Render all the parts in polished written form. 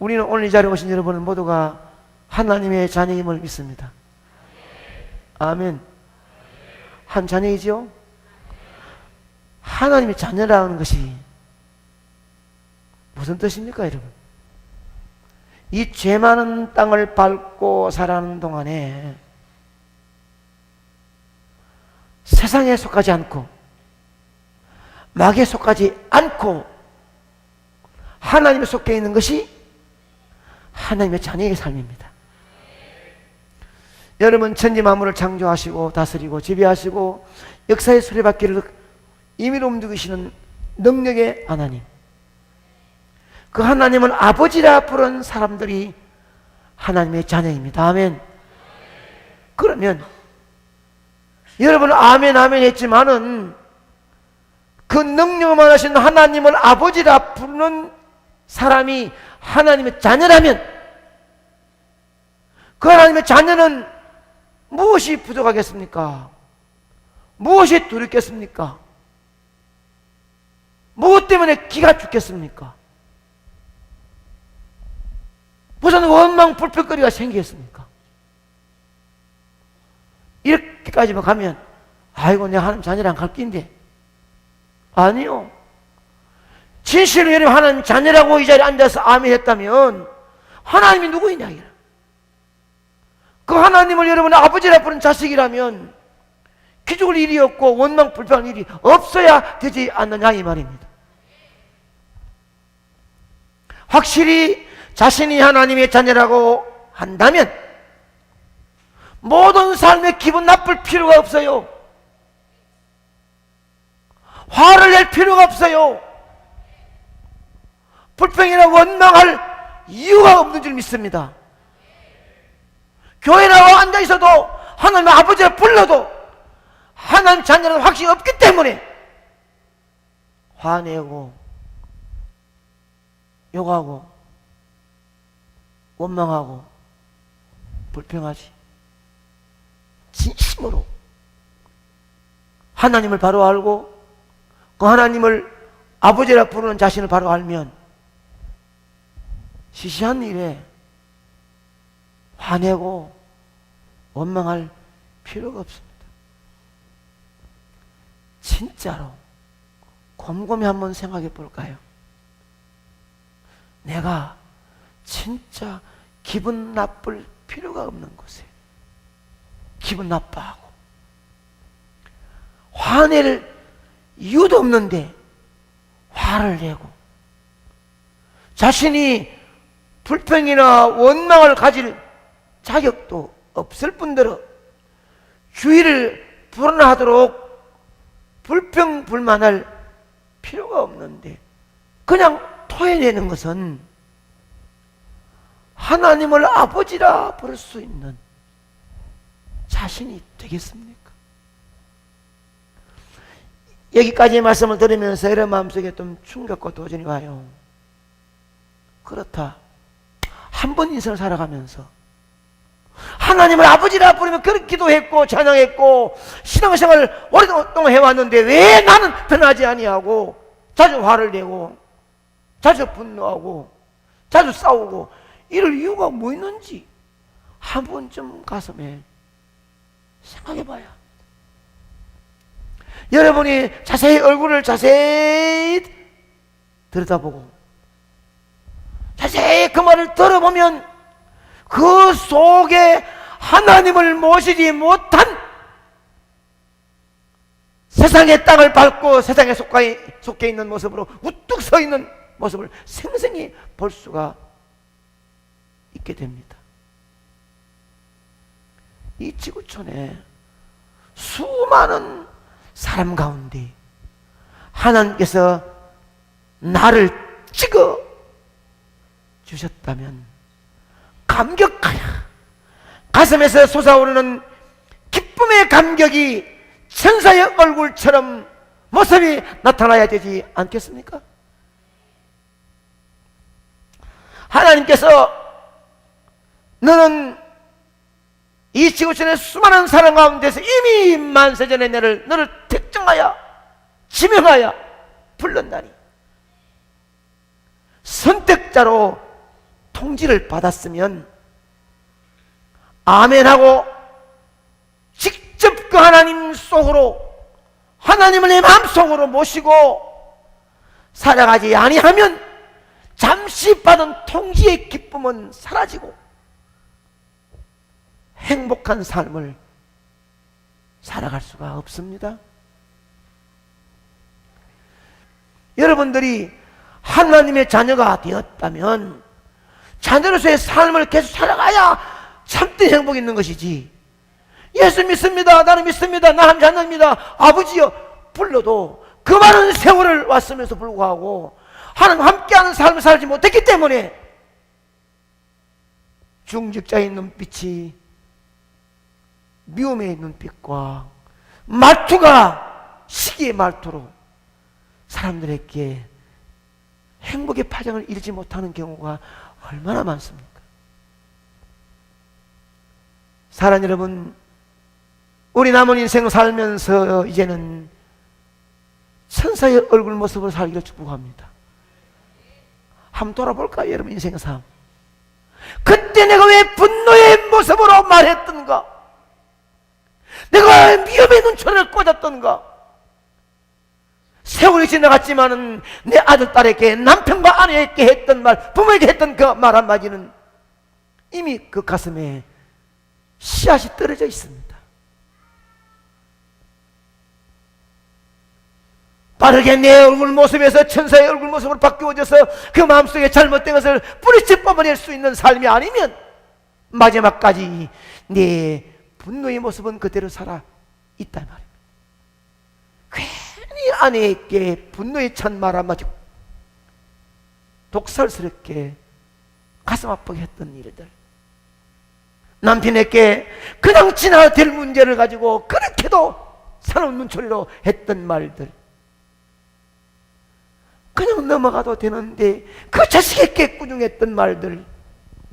우리는 오늘 이 자리에 오신 여러분 모두가 하나님의 자녀임을 믿습니다. 아멘. 한 자녀이죠? 하나님의 자녀라는 것이 무슨 뜻입니까, 여러분? 이 죄 많은 땅을 밟고 살아가는 동안에 세상에 속하지 않고 마귀에 속하지 않고 하나님에 속해 있는 것이 하나님의 자녀의 삶입니다. 여러분, 천지 만물을 창조하시고 다스리고 지배하시고 역사의 수레바퀴를 임의로 움직이시는 능력의 하나님, 그 하나님을 아버지라 부른 사람들이 하나님의 자녀입니다. 아멘. 그러면 여러분은 아멘 아멘 했지만은 그 능력만 하신 하나님을 아버지라 부르는 사람이 하나님의 자녀라면 그 하나님의 자녀는 무엇이 부족하겠습니까? 무엇이 두렵겠습니까? 무엇 때문에 기가 죽겠습니까? 무슨 원망 불평거리가 생기겠습니까? 이렇게까지만 가면 아이고 내가 하나님 자녀랑 갈 낀데, 아니요. 진실로 여러분 하나님 자녀라고 이 자리에 앉아서 아멘 했다면 하나님이 누구이냐 이라. 그 하나님을 여러분 아버지라 부른 자식이라면 기죽을 일이 없고 원망 불평할 일이 없어야 되지 않느냐 이 말입니다. 확실히 자신이 하나님의 자녀라고 한다면 모든 삶에 기분 나쁠 필요가 없어요. 화를 낼 필요가 없어요. 불평이나 원망할 이유가 없는 줄 믿습니다. 교회 나와 앉아있어도 하나님의 아버지를 불러도 하나님 자녀는 확신이 없기 때문에 화내고 욕하고 원망하고 불평하지. 진심으로 하나님을 바로 알고 그 하나님을 아버지라 부르는 자신을 바로 알면 시시한 일에 화내고 원망할 필요가 없습니다. 진짜로 곰곰이 한번 생각해 볼까요? 내가 진짜 기분 나쁠 필요가 없는 곳에 기분 나빠하고 화낼 이유도 없는데 화를 내고 자신이 불평이나 원망을 가질 자격도 없을 뿐더러 주의를 불안하도록 불평불만할 필요가 없는데 그냥 토해내는 것은 하나님을 아버지라 부를 수 있는 자신이 되겠습니까? 여기까지의 말씀을 들으면서 여러분 마음속에 좀 충격과 도전이 와요. 그렇다. 한 번 인생을 살아가면서 하나님을 아버지라 부르면 그렇게 기도했고 찬양했고 신앙생활을 오랫동안 해왔는데 왜 나는 변하지 아니하고 자주 화를 내고 자주 분노하고 자주 싸우고 이럴 이유가 뭐 있는지 한 번쯤 가슴에 생각해 봐야 합니다. 여러분이 자세히 얼굴을 자세히 들여다보고 자세히 그 말을 들어보면 그 속에 하나님을 모시지 못한 세상의 땅을 밟고 세상에 속해 있는 모습으로 우뚝 서 있는 모습을 생생히 볼 수가 있게 됩니다. 이 지구촌에 수많은 사람 가운데 하나님께서 나를 찍어 주셨다면 감격하여 가슴에서 솟아오르는 기쁨의 감격이 천사의 얼굴처럼 모습이 나타나야 되지 않겠습니까? 하나님께서 너는 이 지구촌의 수많은 사람 가운데서 이미 만세전에 너를 특정하여 지명하여 불렀나니 선택자로 통지를 받았으면 아멘하고 직접 그 하나님 속으로, 하나님을 내 마음속으로 모시고 살아가지 아니하면 잠시 받은 통지의 기쁨은 사라지고 행복한 삶을 살아갈 수가 없습니다. 여러분들이 하나님의 자녀가 되었다면 자녀로서의 삶을 계속 살아가야 참된 행복이 있는 것이지, 예수 믿습니다, 나는 믿습니다, 나 한 자녀입니다, 아버지여 불러도 그 많은 세월을 왔음에도 불구하고 하나님과 함께하는 삶을 살지 못했기 때문에 중직자의 눈빛이 미움의 눈빛과 말투가 시기의 말투로 사람들에게 행복의 파장을 이루지 못하는 경우가 얼마나 많습니까? 사랑하는 여러분, 우리 남은 인생 살면서 이제는 천사의 얼굴 모습으로 살기를 축복합니다. 한번 돌아볼까요, 여러분? 인생 삶. 그때 내가 왜 분노의 모습으로 말했던가? 내가 왜 미움의 눈초리를 꽂았던가? 세월이 지나갔지만은 내 아들, 딸에게, 남편과 아내에게 했던 말, 부모에게 했던 그 말 한마디는 이미 그 가슴에 씨앗이 떨어져 있습니다. 빠르게 내 얼굴 모습에서 천사의 얼굴 모습으로 바뀌어져서 그 마음속에 잘못된 것을 뿌리째 뽑아낼 수 있는 삶이 아니면 마지막까지 내 분노의 모습은 그대로 살아 있단 말입니다. 괜히 아내에게 분노에 찬 말 한마디 독설스럽게 가슴 아프게 했던 일들, 남편에게 그냥 지나야 될 문제를 가지고 그렇게도 사나운 눈초리로 했던 말들, 그냥 넘어가도 되는데 그 자식에게 꾸중했던 말들,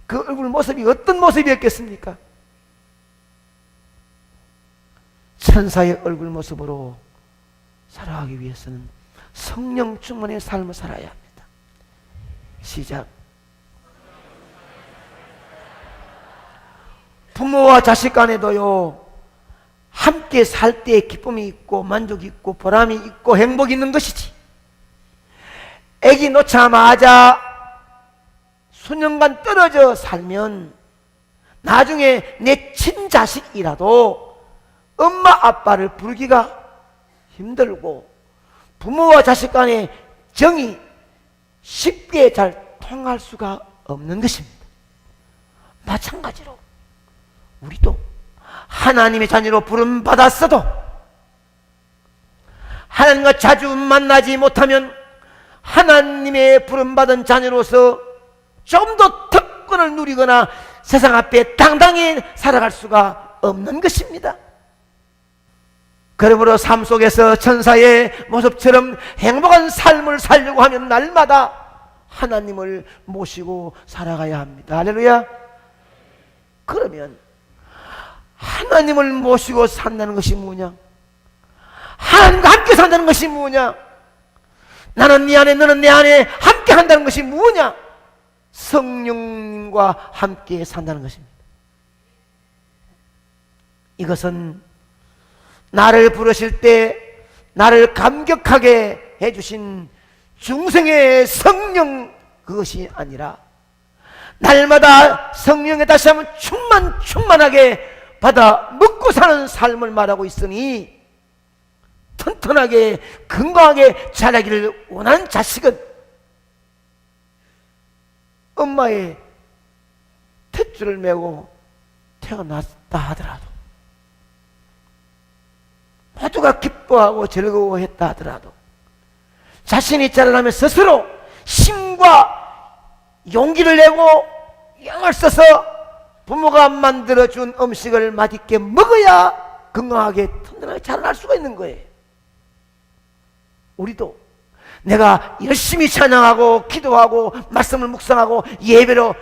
그 얼굴 모습이 어떤 모습이었겠습니까? 천사의 얼굴 모습으로 살아가기 위해서는 성령 충만의 삶을 살아야 합니다. 시작. 부모와 자식 간에도요, 함께 살 때 기쁨이 있고 만족이 있고 보람이 있고 행복이 있는 것이지, 애기 놓자마자 수년간 떨어져 살면 나중에 내 친자식이라도 엄마 아빠를 부르기가 힘들고 부모와 자식 간의 정이 쉽게 잘 통할 수가 없는 것입니다. 마찬가지로 우리도 하나님의 자녀로 부름받았어도 하나님과 자주 만나지 못하면 하나님의 부름받은 자녀로서 좀 더 특권을 누리거나 세상 앞에 당당히 살아갈 수가 없는 것입니다. 그러므로 삶 속에서 천사의 모습처럼 행복한 삶을 살려고 하면 날마다 하나님을 모시고 살아가야 합니다. 할렐루야. 그러면 하나님을 모시고 산다는 것이 뭐냐? 하나님과 함께 산다는 것이 뭐냐? 나는 네 안에 너는 내 안에 함께 한다는 것이 뭐냐? 성령님과 함께 산다는 것입니다. 이것은 나를 부르실 때 나를 감격하게 해주신 중생의 성령, 그것이 아니라 날마다 성령에 다시 한번 충만하게 받아 먹고 사는 삶을 말하고 있으니, 튼튼하게 건강하게 자라기를 원하는 자식은 엄마의 탯줄을 메고 태어났다 하더라도, 모두가 기뻐하고 즐거워했다 하더라도 자신이 자라나면 스스로 힘과 용기를 내고 영을 써서 부모가 만들어준 음식을 맛있게 먹어야 건강하게 튼튼하게 자라날 수가 있는 거예요. 우리도 내가 열심히 찬양하고 기도하고 말씀을 묵상하고 예배로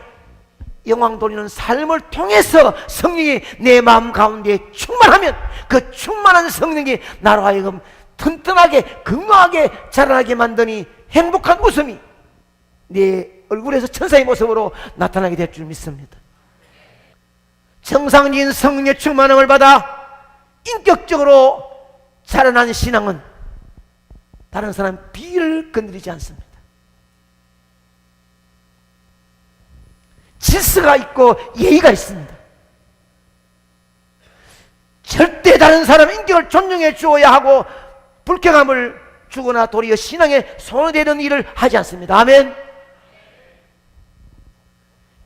영광 돌리는 삶을 통해서 성령이 내 마음 가운데 충만하면 그 충만한 성령이 나로 하여금 튼튼하게 건강하게 자라나게 만드니 행복한 웃음이 내 얼굴에서 천사의 모습으로 나타나게 될 줄 믿습니다. 정상적인 성령의 충만함을 받아 인격적으로 자라난 신앙은 다른 사람 비를 건드리지 않습니다. 질서가 있고 예의가 있습니다. 절대 다른 사람 인격을 존중해 주어야 하고 불쾌감을 주거나 도리어 신앙에 손해되는 일을 하지 않습니다. 아멘.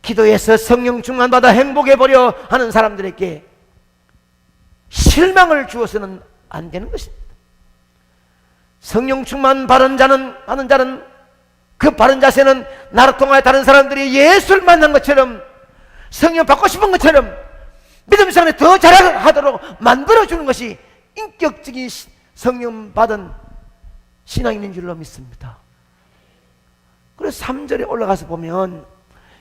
기도해서 성령 충만받아 행복해보려 하는 사람들에게 실망을 주어서는 안 되는 것입니다. 성령 충만 받은 자는 그 바른 자세는 나를 통하여 다른 사람들이 예수를 만난 것처럼 성령 받고 싶은 것처럼 믿음 생활에 더 잘하도록 만들어주는 것이 인격적인 성령 받은 신앙인인 줄로 믿습니다. 그래서 3절에 올라가서 보면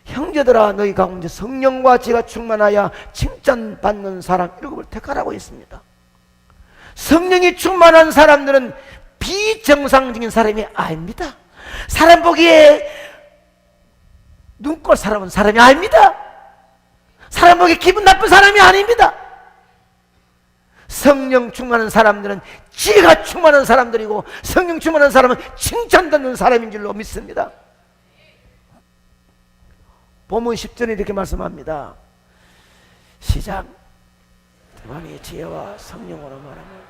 형제들아 너희 가운데 성령과 지가 충만하여 칭찬받는 사람 7을 택하라고 했습니다. 성령이 충만한 사람들은 비정상적인 사람이 아닙니다. 사람 보기에 눈꼴 사람은 사람이 아닙니다. 사람 보기에 기분 나쁜 사람이 아닙니다. 성령 충만한 사람들은 지혜가 충만한 사람들이고 성령 충만한 사람은 칭찬받는 사람인 줄로 믿습니다. 본문 10절에 이렇게 말씀합니다. 시작. 대만의 지혜와 성령으로 말하면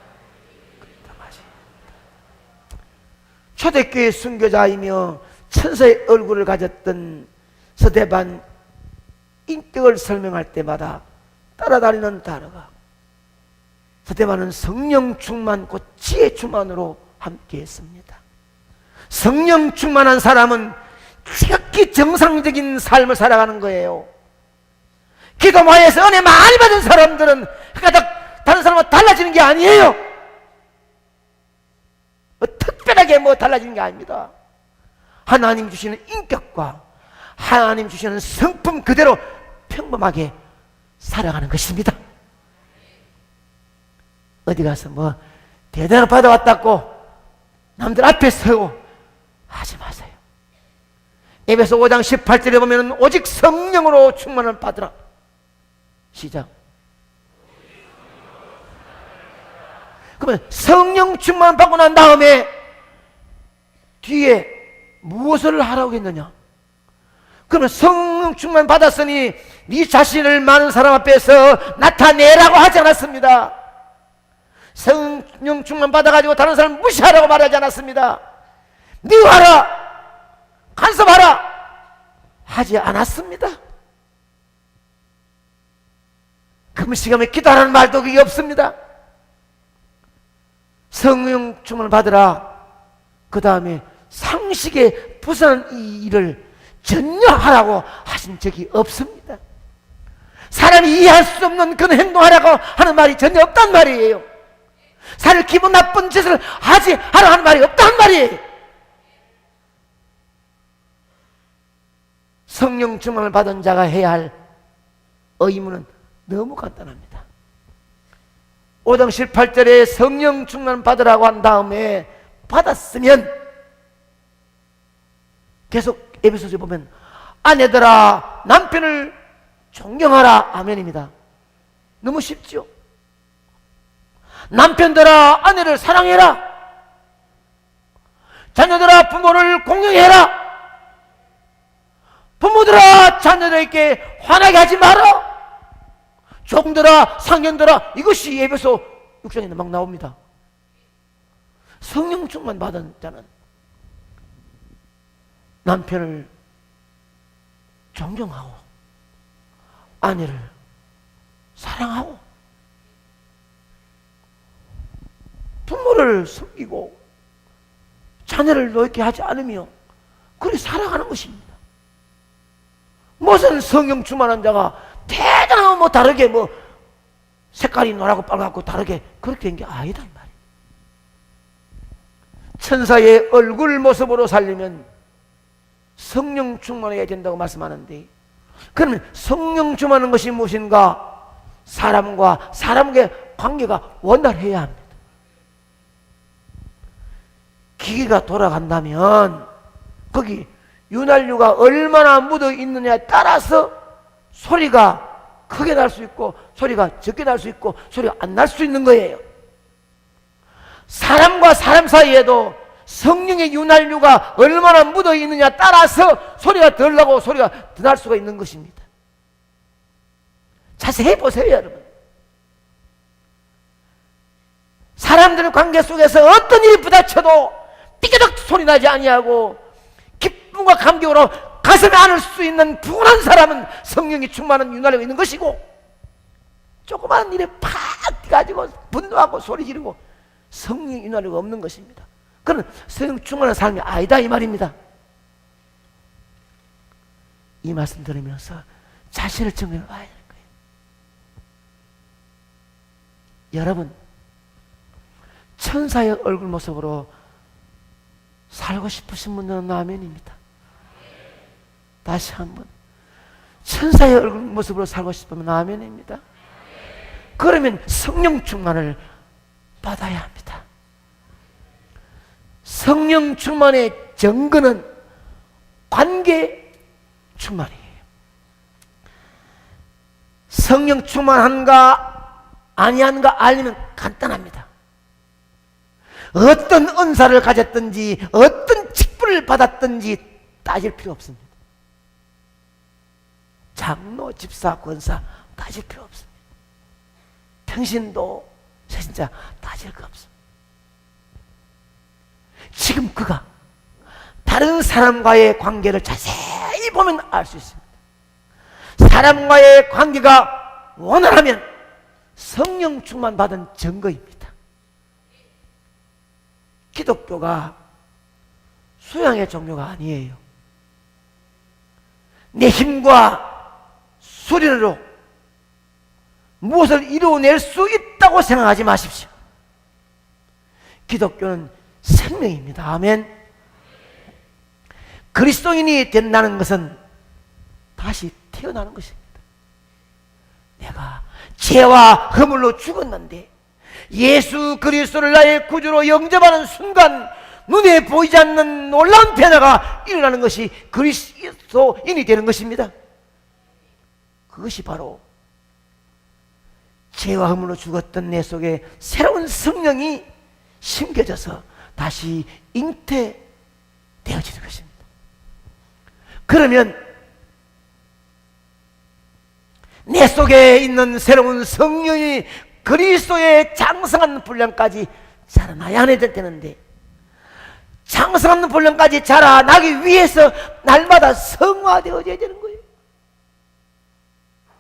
초대교회 순교자이며 천사의 얼굴을 가졌던 서대반 인격을 설명할 때마다 따라다니는 단어가 서대반은 성령 충만 곧 지혜 충만으로 함께 했습니다. 성령 충만한 사람은 지극히 정상적인 삶을 살아가는 거예요. 기도 모여서 은혜 많이 받은 사람들은 그러니까 다른 사람과 달라지는 게 아니에요. 특별하게 달라지는 게 아닙니다. 하나님 주시는 인격과 하나님 주시는 성품 그대로 평범하게 살아가는 것입니다. 어디 가서 대단을 받아왔다고 남들 앞에 서고 하지 마세요. 에베소 5장 18절에 보면 오직 성령으로 충만을 받으라. 시작. 그러면 성령 충만 받고 난 다음에 뒤에 무엇을 하라고 했느냐? 그러면 성령 충만 받았으니 네 자신을 많은 사람 앞에서 나타내라고 하지 않았습니다. 성령 충만 받아가지고 다른 사람 무시하라고 말하지 않았습니다. 미워하라, 간섭하라 하지 않았습니다. 금시감에 기도하라는 말도 그게 없습니다. 성령 충만을 받으라. 그 다음에 상식에 부수는 이 일을 전혀 하라고 하신 적이 없습니다. 사람이 이해할 수 없는 그런 행동하라고 하는 말이 전혀 없단 말이에요. 사람 기분 나쁜 짓을 하라고 하는 말이 없단 말이에요. 성령 충만을 받은 자가 해야 할 의무는 너무 간단합니다. 5장 18절에 성령 충만 받으라고 한 다음에 받았으면 계속 에베소서에 보면 아내들아 남편을 존경하라. 아멘입니다. 너무 쉽죠? 남편들아 아내를 사랑해라. 자녀들아 부모를 공경해라. 부모들아 자녀들에게 화나게 하지 마라. 종들아 상견들아. 이것이 에베소 6장에 막 나옵니다. 성령 충만 받은 자는 남편을 존경하고 아내를 사랑하고 부모를 섬기고 자녀를 노엽게 하지 않으며 그렇게 살아가는 것입니다. 무슨 성령 충만한 자가 대단하고 다르게 색깔이 노랗고 빨갛고 다르게 그렇게 된 게 아니다 이 말이에요. 천사의 얼굴 모습으로 살려면 성령 충만해야 된다고 말씀하는데, 그러면 성령 충만한 것이 무엇인가? 사람과 사람의 관계가 원활해야 합니다. 기계가 돌아간다면 거기 윤활유가 얼마나 묻어 있느냐에 따라서 소리가 크게 날 수 있고 소리가 적게 날 수 있고 소리가 안 날 수 있는 거예요. 사람과 사람 사이에도 성령의 윤활유가 얼마나 묻어 있느냐에 따라서 소리가 덜 나고 소리가 더 날 수가 있는 것입니다. 자세히 보세요, 여러분. 사람들의 관계 속에서 어떤 일이 부딪혀도 삐그덕 소리 나지 아니하고 기쁨과 감격으로 가슴에 안을 수 있는 분한 사람은 성령이 충만한 윤활유가 있는 것이고, 조그마한 일에 팍 뛰가지고 분노하고 소리 지르고 성령 윤활유가 없는 것입니다. 그건 성령 충만한 삶이 아니다 이 말입니다. 이 말씀 들으면서 자신을 점검해 봐야 되는 거예요. 여러분, 천사의 얼굴 모습으로 살고 싶으신 분들은 아멘입니다. 다시 한번, 천사의 얼굴 모습으로 살고 싶으면 아멘입니다. 그러면 성령 충만을 받아야 합니다. 성령 충만의 증거는 관계 충만이에요. 성령 충만한가 아니한가 알리면 간단합니다. 어떤 은사를 가졌든지 어떤 직분을 받았든지 따질 필요 없습니다. 장로, 집사, 권사 따질 필요 없습니다. 평신도, 세신자 따질 거 없습니다. 지금 그가 다른 사람과의 관계를 자세히 보면 알 수 있습니다. 사람과의 관계가 원활하면 성령 충만 받은 증거입니다. 기독교가 수양의 종교가 아니에요. 내 힘과 수련으로 무엇을 이루어낼 수 있다고 생각하지 마십시오. 기독교는 생명입니다. 아멘. 그리스도인이 된다는 것은 다시 태어나는 것입니다. 내가 죄와 허물로 죽었는데 예수 그리스도를 나의 구주로 영접하는 순간 눈에 보이지 않는 놀라운 변화가 일어나는 것이 그리스도인이 되는 것입니다. 그것이 바로 죄와 허물로 죽었던 내 속에 새로운 성령이 심겨져서 다시 잉태되어지는 것입니다. 그러면 내 속에 있는 새로운 성령이 그리스도의 장성한 분량까지 자라나야 되는데, 장성한 분량까지 자라나기 위해서 날마다 성화되어져야 되는 거예요.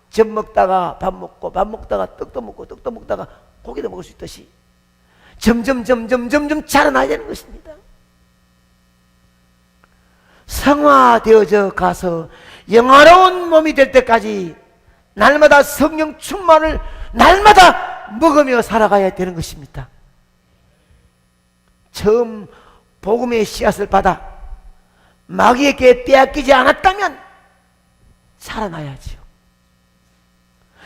젖 먹다가 밥 먹고, 밥 먹다가 떡도 먹고, 떡도 먹다가 고기도 먹을 수 있듯이 점점 자라나야 되는 것입니다. 성화되어져 가서 영화로운 몸이 될 때까지 날마다 성령 충만을 날마다 먹으며 살아가야 되는 것입니다. 처음 복음의 씨앗을 받아 마귀에게 빼앗기지 않았다면 살아나야지요.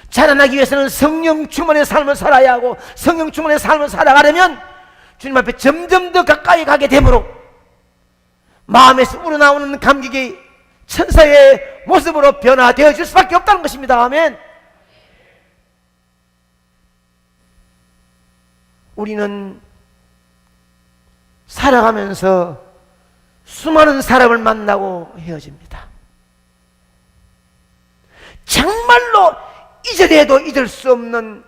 자라나기 위해서는 성령 충만의 삶을 살아야 하고, 성령 충만의 삶을 살아가려면 주님 앞에 점점 더 가까이 가게 되므로 마음에서 우러나오는 감격이 천사의 모습으로 변화되어질 수밖에 없다는 것입니다. 아멘. 우리는 살아가면서 수많은 사람을 만나고 헤어집니다. 정말로 잊어내도 잊을 수 없는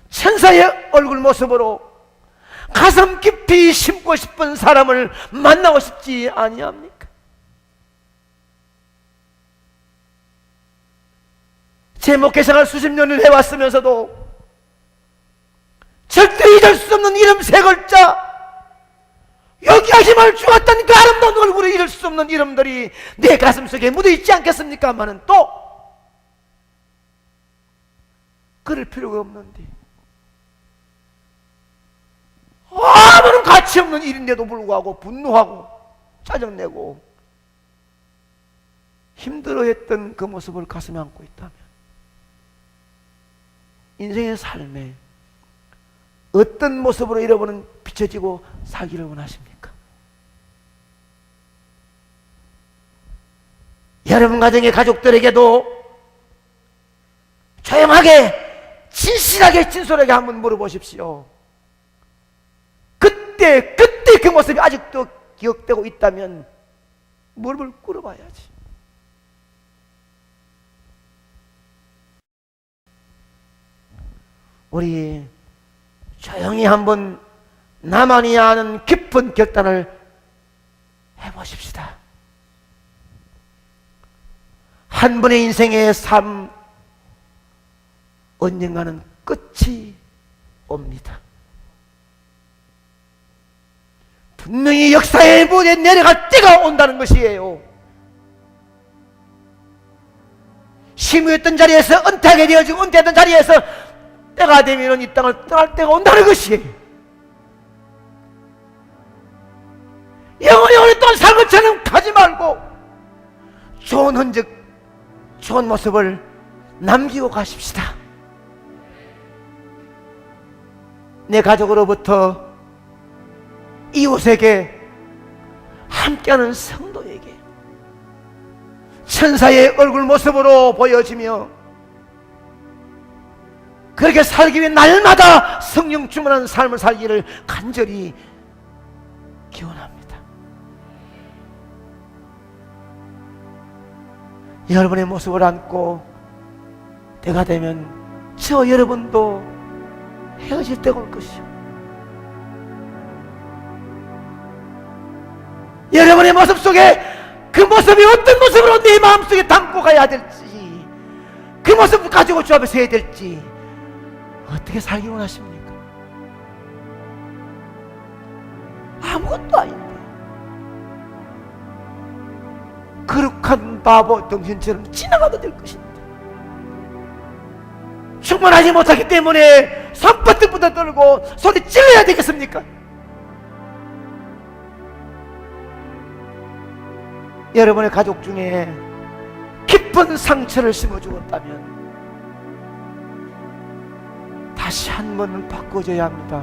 천사의 얼굴 모습으로 가슴 깊이 심고 싶은 사람을 만나고 싶지 아니합니까? 제 목회생활 수십 년을 해왔으면서도 절대 잊을 수 없는 이름 세 글자, 여기 하심을 주었던 그 아름다운 얼굴을 잃을 수 없는 이름들이 내 가슴 속에 묻어있지 않겠습니까마는 또 그럴 필요가 없는데, 아무런 가치 없는 일인데도 불구하고 분노하고 짜증내고 힘들어했던 그 모습을 가슴에 안고 있다면 인생의 삶에 어떤 모습으로 여러분은 비춰지고 살기를 원하십니까? 여러분 가정의 가족들에게도 조용하게 진실하게 진솔하게 한번 물어보십시오. 그때 그 모습이 아직도 기억되고 있다면 무릎을 꿇어봐야지. 우리 조용히 한번 나만이 아는 깊은 결단을 해보십시다. 한 분의 인생의 삶 언젠가는 끝이 옵니다. 분명히 역사의 무대에 내려갈 때가 온다는 것이에요. 심유했던 자리에서 은퇴하게 되어지고 은퇴했던 자리에서 때가 되면 이 땅을 떠날 때가 온다는 것이에요. 영원히 오랫동안 살 것처럼 가지 말고 좋은 흔적, 좋은 모습을 남기고 가십시다. 내 가족으로부터 이웃에게, 함께하는 성도에게 천사의 얼굴 모습으로 보여지며 그렇게 살기 위해 날마다 성령 충만한 삶을 살기를 간절히 기원합니다. 여러분의 모습을 안고 때가 되면 저 여러분도 헤어질 때가 올 것이요. 여러분의 모습 속에 그 모습이 어떤 모습으로 내 마음속에 담고 가야 될지, 그 모습을 가지고 주 앞에 서야 될지 어떻게 살기 원하십니까? 아무것도 아닌데 거룩한 바보 정신처럼 지나가도 될 것인데 충만하지 못하기 때문에 손바닥부터 떨고 소리 찔러야 되겠습니까? 여러분의 가족 중에 깊은 상처를 심어주었다면 다시 한 번은 바꿔줘야 합니다.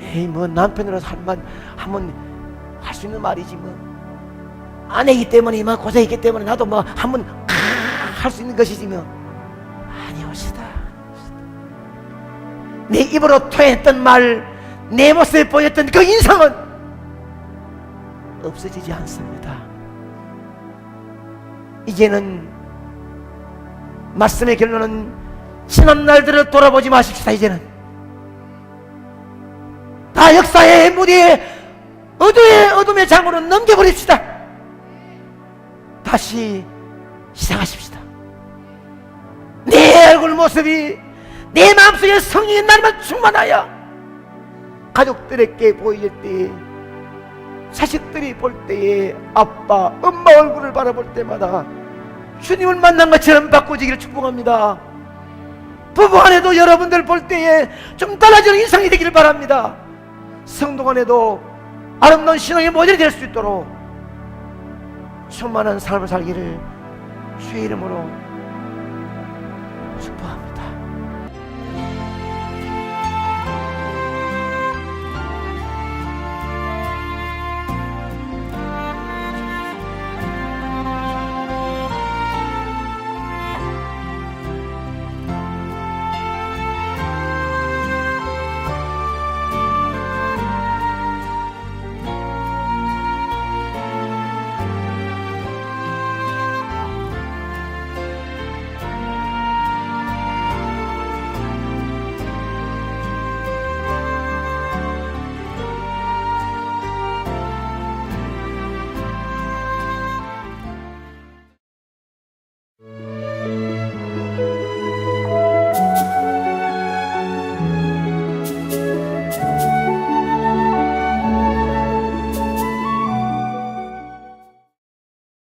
에이, 뭐 남편으로서 한번 할 수 있는 말이지 뭐. 아내이기 때문에 이만 고생했기 때문에 나도 뭐 한번 할 수 있는 것이지 뭐. 아니옵시다. 내 입으로 토했던 말, 내 모습에 보였던 그 인상은 없어지지 않습니다. 이제는 말씀의 결론은 지난 날들을 돌아보지 마십시다. 이제는 다 역사의 무대에 어둠의 장으로 넘겨버립시다. 다시 시작하십시다. 내 얼굴 모습이 내 마음속에 성령의 날만 충만하여 가족들에게 보일 때에, 자식들이 볼 때에, 아빠, 엄마 얼굴을 바라볼 때마다 주님을 만난 것처럼 바꾸지기를 축복합니다. 부부 안에도 여러분들 볼 때에 좀 달라지는 인상이 되기를 바랍니다. 성도 간에도 아름다운 신앙의 모델이 될 수 있도록 충만한 삶을 살기를 주의 이름으로 축복합니다.